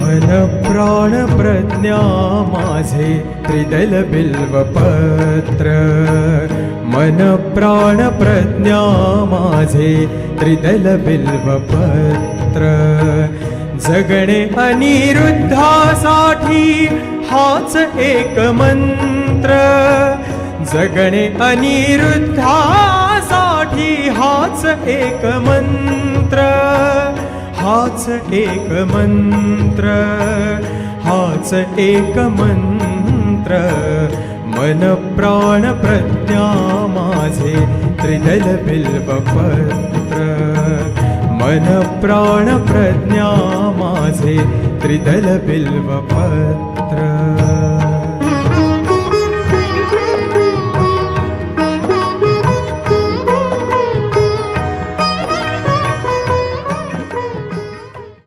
मन प्राण प्रज्ञा माझे त्रिदल बिल्वपत्र, मन प्राण प्रज्ञा माझे त्रिदल बिल्वपत्र. जगणे अनिरुद्धासाठी हाच एक मंत्र, जगणे अनिरुद्धासाठी हाच एक मंत्र, हाच एक मंत्र, हाच एक मंत्र. मन प्राण प्रज्ञा माझे त्रिदल बिल्वपत्र, मन प्राण प्रज्ञा माझे त्रिदल बिल्वपत्र.